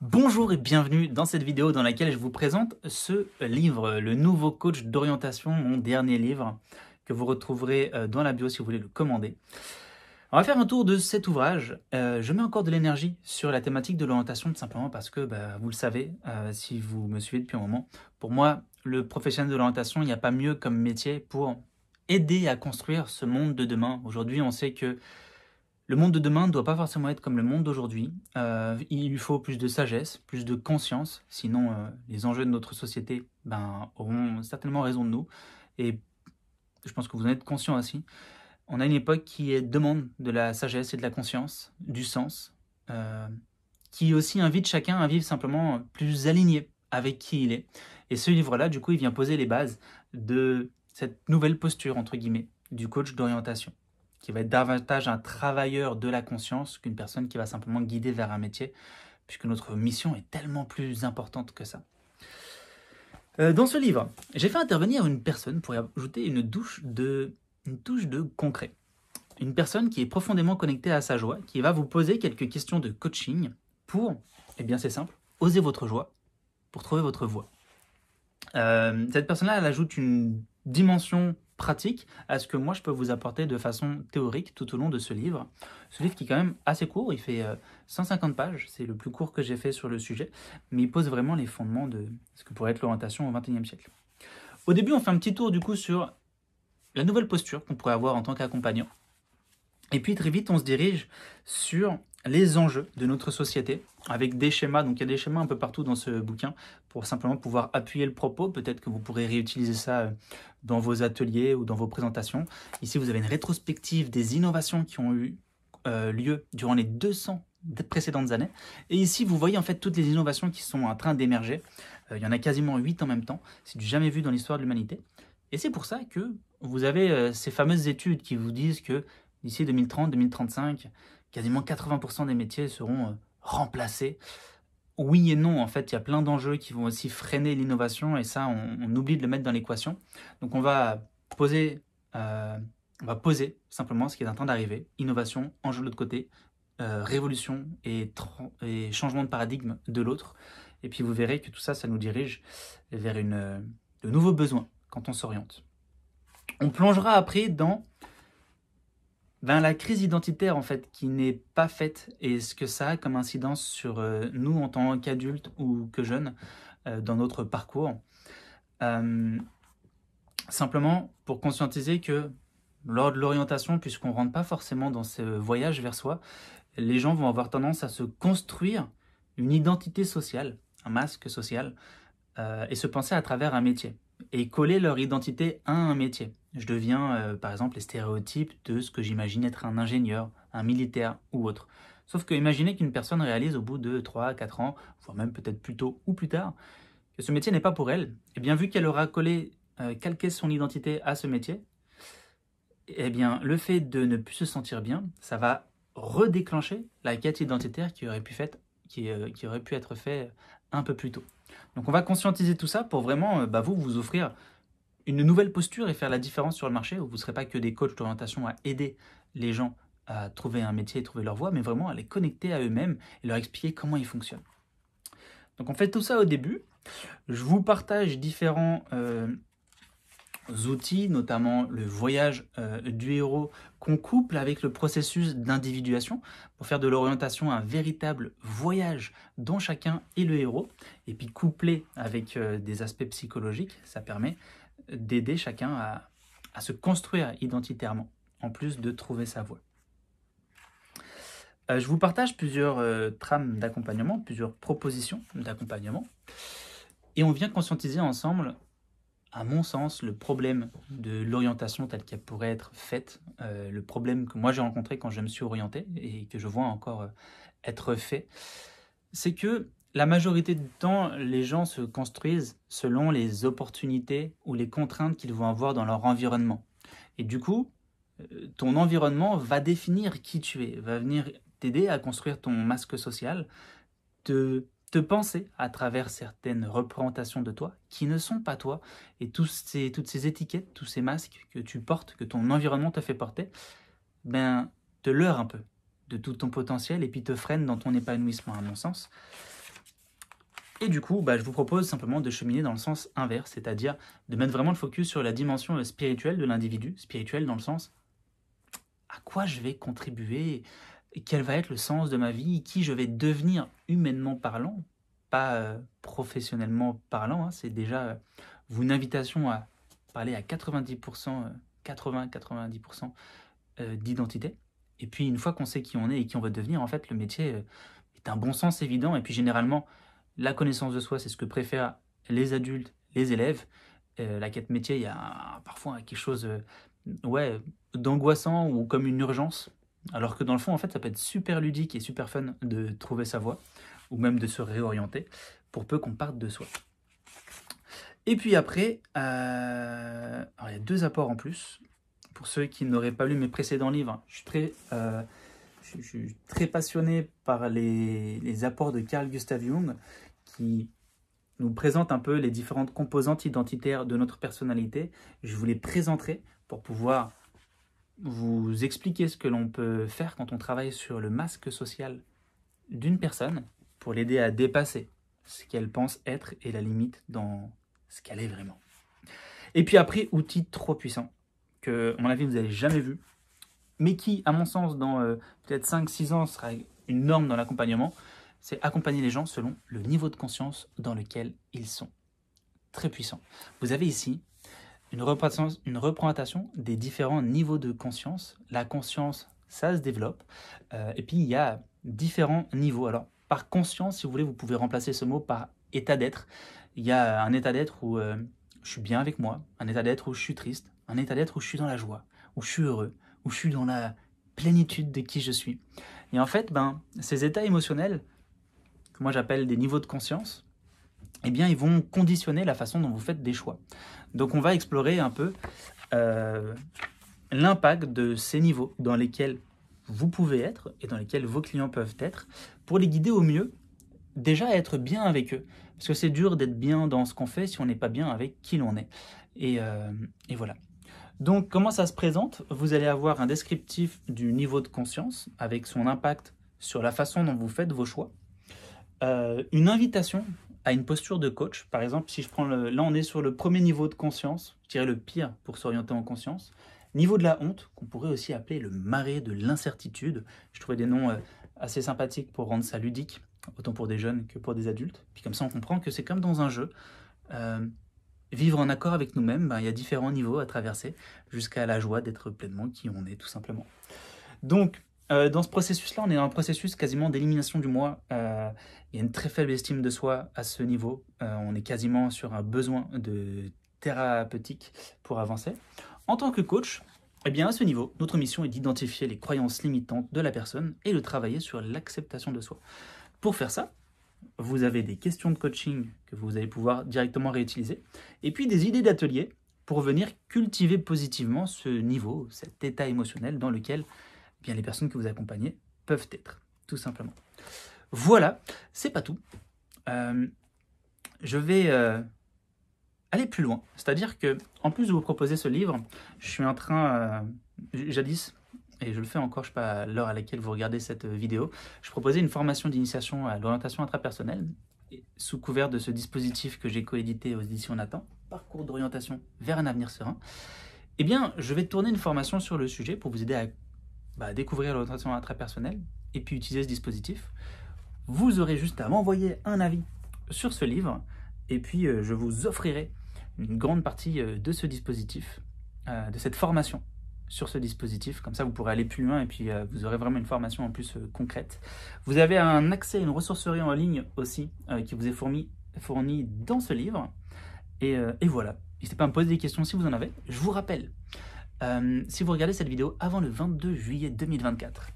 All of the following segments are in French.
Bonjour et bienvenue dans cette vidéo dans laquelle je vous présente ce livre, le nouveau coach d'orientation, mon dernier livre, que vous retrouverez dans la bio si vous voulez le commander. On va faire un tour de cet ouvrage. Je mets encore de l'énergie sur la thématique de l'orientation tout simplement parce que, vous le savez, si vous me suivez depuis un moment, pour moi, le professionnel de l'orientation, il n'y a pas mieux comme métier pour aider à construire ce monde de demain. Aujourd'hui, on sait que le monde de demain ne doit pas forcément être comme le monde d'aujourd'hui. Il lui faut plus de sagesse, plus de conscience, sinon les enjeux de notre société auront certainement raison de nous. Et je pense que vous en êtes conscient aussi. On a une époque qui demande de la sagesse et de la conscience, du sens, qui aussi invite chacun à vivre simplement plus aligné avec qui il est. Et ce livre-là, du coup, il vient poser les bases de cette nouvelle posture, entre guillemets, du coach d'orientation, qui va être davantage un travailleur de la conscience qu'une personne qui va simplement guider vers un métier, puisque notre mission est tellement plus importante que ça. Dans ce livre, j'ai fait intervenir une personne pour y ajouter une touche de concret. Une personne qui est profondément connectée à sa joie, qui va vous poser quelques questions de coaching pour, c'est simple, oser votre joie pour trouver votre voie. Cette personne-là, elle ajoute une dimension pratique à ce que moi je peux vous apporter de façon théorique tout au long de ce livre. Ce livre qui est quand même assez court, il fait 150 pages, c'est le plus court que j'ai fait sur le sujet, mais il pose vraiment les fondements de ce que pourrait être l'orientation au XXIe siècle. Au début, on fait un petit tour du coup sur la nouvelle posture qu'on pourrait avoir en tant qu'accompagnant. Et puis très vite, on se dirige sur les enjeux de notre société avec des schémas. Donc il y a des schémas un peu partout dans ce bouquin pour simplement pouvoir appuyer le propos. Peut-être que vous pourrez réutiliser ça dans vos ateliers ou dans vos présentations. Ici, vous avez une rétrospective des innovations qui ont eu lieu durant les 200 précédentes années. Et ici, vous voyez en fait toutes les innovations qui sont en train d'émerger. Il y en a quasiment 8 en même temps. C'est du jamais vu dans l'histoire de l'humanité. Et c'est pour ça que vous avez ces fameuses études qui vous disent que d'ici 2030-2035, quasiment 80% des métiers seront remplacés. Oui et non, en fait, il y a plein d'enjeux qui vont aussi freiner l'innovation et ça, on oublie de le mettre dans l'équation. Donc on va poser simplement ce qui est en train d'arriver. Innovation, enjeu de l'autre côté, révolution et changement de paradigme de l'autre. Et puis vous verrez que tout ça, ça nous dirige vers de nouveaux besoins quand on s'oriente. On plongera après dans la crise identitaire en fait qui n'est pas faite et ce que ça a comme incidence sur nous en tant qu'adultes ou que jeunes dans notre parcours. Simplement pour conscientiser que lors de l'orientation, puisqu'on ne rentre pas forcément dans ce voyage vers soi, les gens vont avoir tendance à se construire une identité sociale, un masque social, et se penser à travers un métier et coller leur identité à un métier. Je deviens, par exemple, les stéréotypes de ce que j'imagine être un ingénieur, un militaire ou autre. Sauf que imaginez qu'une personne réalise au bout de 3, 4 ans, voire même peut-être plus tôt ou plus tard, que ce métier n'est pas pour elle, et bien vu qu'elle aura calqué son identité à ce métier, eh bien le fait de ne plus se sentir bien, ça va redéclencher la quête identitaire qui aurait pu être faite un peu plus tôt. Donc on va conscientiser tout ça pour vraiment vous offrir une nouvelle posture et faire la différence sur le marché où vous ne serez pas que des coachs d'orientation à aider les gens à trouver un métier et trouver leur voie, mais vraiment à les connecter à eux-mêmes et leur expliquer comment ils fonctionnent. Donc on fait tout ça au début. Je vous partage différents outils, notamment le voyage du héros qu'on couple avec le processus d'individuation pour faire de l'orientation un véritable voyage dont chacun est le héros. Et puis couplé avec des aspects psychologiques, ça permet d'aider chacun à se construire identitairement, en plus de trouver sa voie. Je vous partage plusieurs trames d'accompagnement, plusieurs propositions d'accompagnement, et on vient conscientiser ensemble, à mon sens, le problème de l'orientation telle qu'elle pourrait être faite, le problème que moi j'ai rencontré quand je me suis orienté et que je vois encore être fait, c'est que la majorité du temps, les gens se construisent selon les opportunités ou les contraintes qu'ils vont avoir dans leur environnement. Et du coup, ton environnement va définir qui tu es, va venir t'aider à construire ton masque social, te penser à travers certaines représentations de toi qui ne sont pas toi, et toutes ces étiquettes, tous ces masques que tu portes, que ton environnement te fait porter, te leurrent un peu de tout ton potentiel et puis te freinent dans ton épanouissement, à mon sens. Et du coup, je vous propose simplement de cheminer dans le sens inverse, c'est-à-dire de mettre vraiment le focus sur la dimension spirituelle de l'individu, spirituelle dans le sens à quoi je vais contribuer, quel va être le sens de ma vie, qui je vais devenir humainement parlant, pas professionnellement parlant, hein, c'est déjà une invitation à parler à 90%, 80-90% d'identité. Et puis une fois qu'on sait qui on est et qui on veut devenir, en fait, le métier est un bon sens évident. Et puis généralement, la connaissance de soi, c'est ce que préfèrent les adultes, les élèves. La quête métier, il y a parfois quelque chose ouais, d'angoissant ou comme une urgence. Alors que dans le fond, en fait, ça peut être super ludique et super fun de trouver sa voie ou même de se réorienter pour peu qu'on parte de soi. Et puis après, alors il y a 2 apports en plus. Pour ceux qui n'auraient pas lu mes précédents livres, je suis très passionné par les apports de Carl Gustav Jung qui nous présente un peu les différentes composantes identitaires de notre personnalité. Je vous les présenterai pour pouvoir vous expliquer ce que l'on peut faire quand on travaille sur le masque social d'une personne pour l'aider à dépasser ce qu'elle pense être et la limite dans ce qu'elle est vraiment. Et puis après, outil trop puissant que, à mon avis, vous n'avez jamais vu, mais qui, à mon sens, dans peut-être 5-6 ans, sera une norme dans l'accompagnement, c'est accompagner les gens selon le niveau de conscience dans lequel ils sont. Très puissant. Vous avez ici une représentation des différents niveaux de conscience. La conscience, ça se développe. Et puis, il y a différents niveaux. Alors, par conscience, si vous voulez, vous pouvez remplacer ce mot par état d'être. Il y a un état d'être où je suis bien avec moi, un état d'être où je suis triste, un état d'être où je suis dans la joie, où je suis heureux, où je suis dans la plénitude de qui je suis. Et en fait, ces états émotionnels, que moi j'appelle des niveaux de conscience, eh bien, ils vont conditionner la façon dont vous faites des choix. Donc, on va explorer un peu l'impact de ces niveaux dans lesquels vous pouvez être et dans lesquels vos clients peuvent être pour les guider au mieux, déjà à être bien avec eux. Parce que c'est dur d'être bien dans ce qu'on fait si on n'est pas bien avec qui l'on est. Et voilà. Donc, comment ça se présente? Vous allez avoir un descriptif du niveau de conscience avec son impact sur la façon dont vous faites vos choix. Une invitation à une posture de coach. Par exemple, si je prends là, on est sur le premier niveau de conscience, je dirais le pire pour s'orienter en conscience. Niveau de la honte, qu'on pourrait aussi appeler le marais de l'incertitude. Je trouvais des noms assez sympathiques pour rendre ça ludique, autant pour des jeunes que pour des adultes. Puis comme ça, on comprend que c'est comme dans un jeu. Vivre en accord avec nous-mêmes, il y a différents niveaux à traverser jusqu'à la joie d'être pleinement qui on est, tout simplement. Donc, dans ce processus-là, on est dans un processus quasiment d'élimination du moi. Il y a une très faible estime de soi à ce niveau. On est quasiment sur un besoin de thérapeutique pour avancer. En tant que coach, eh bien à ce niveau, notre mission est d'identifier les croyances limitantes de la personne et de travailler sur l'acceptation de soi. Pour faire ça, vous avez des questions de coaching que vous allez pouvoir directement réutiliser, et puis des idées d'atelier pour venir cultiver positivement ce niveau, cet état émotionnel dans lequel bien les personnes que vous accompagnez peuvent être, tout simplement. Voilà, c'est pas tout. Je vais aller plus loin. C'est-à-dire que, en plus de vous proposer ce livre, je suis en train, jadis, et je le fais encore, je ne sais pas à l'heure à laquelle vous regardez cette vidéo, je proposais une formation d'initiation à l'orientation intrapersonnelle, sous couvert de ce dispositif que j'ai coédité aux éditions Nathan, Parcours d'orientation vers un avenir serein. Eh bien, je vais tourner une formation sur le sujet pour vous aider à découvrir l'orientation intrapersonnelle et puis utiliser ce dispositif. Vous aurez juste à m'envoyer un avis sur ce livre et puis je vous offrirai une grande partie de ce dispositif, de cette formation sur ce dispositif. Comme ça, vous pourrez aller plus loin et puis vous aurez vraiment une formation en plus concrète. Vous avez un accès à une ressourcerie en ligne aussi qui vous est fournie dans ce livre. Et voilà. N'hésitez pas à me poser des questions si vous en avez. Je vous rappelle, si vous regardez cette vidéo avant le 22 juillet 2024,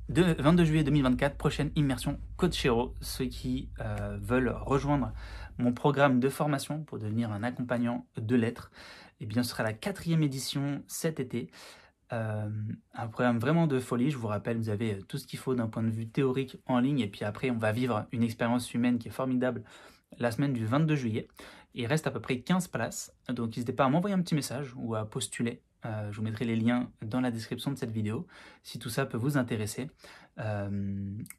22 juillet 2024, prochaine immersion Coachero. Ceux qui veulent rejoindre mon programme de formation pour devenir un accompagnant de lettres, eh bien, ce sera la 4e édition cet été. Un programme vraiment de folie. Je vous rappelle, vous avez tout ce qu'il faut d'un point de vue théorique en ligne. Et puis après, on va vivre une expérience humaine qui est formidable la semaine du 22 juillet. Il reste à peu près 15 places. Donc, n'hésitez pas à m'envoyer un petit message ou à postuler. Je vous mettrai les liens dans la description de cette vidéo si tout ça peut vous intéresser.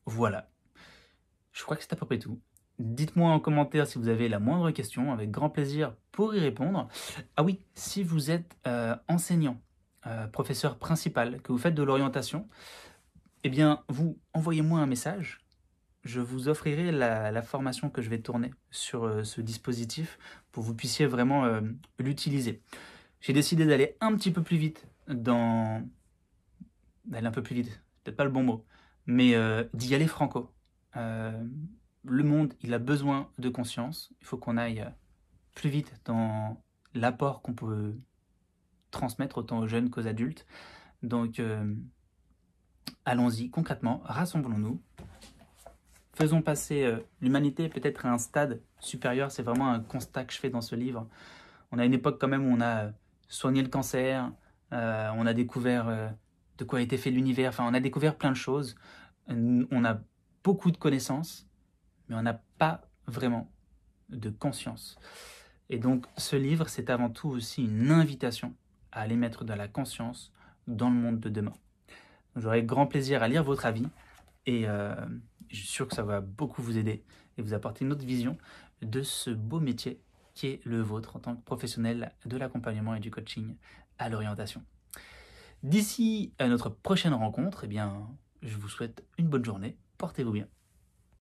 Voilà. Je crois que c'est à peu près tout. Dites-moi en commentaire si vous avez la moindre question, avec grand plaisir pour y répondre. Ah oui, si vous êtes enseignant, professeur principal, que vous faites de l'orientation, eh bien, vous envoyez-moi un message. Je vous offrirai la formation que je vais tourner sur ce dispositif pour que vous puissiez vraiment l'utiliser. J'ai décidé d'aller un petit peu plus vite d'aller un peu plus vite, c'est peut-être pas le bon mot, mais d'y aller franco. Le monde, il a besoin de conscience. Il faut qu'on aille plus vite dans l'apport qu'on peut transmettre autant aux jeunes qu'aux adultes. Donc, allons-y concrètement, rassemblons-nous. Faisons passer l'humanité peut-être à un stade supérieur. C'est vraiment un constat que je fais dans ce livre. On a une époque quand même où on a soigné le cancer, on a découvert de quoi a été fait l'univers, enfin on a découvert plein de choses. On a beaucoup de connaissances, mais on n'a pas vraiment de conscience. Et donc ce livre, c'est avant tout aussi une invitation à aller mettre de la conscience dans le monde de demain. J'aurai grand plaisir à lire votre avis et je suis sûr que ça va beaucoup vous aider et vous apporter une autre vision de ce beau métier qui est le vôtre en tant que professionnel de l'accompagnement et du coaching à l'orientation. D'ici à notre prochaine rencontre, eh bien, je vous souhaite une bonne journée, portez-vous bien.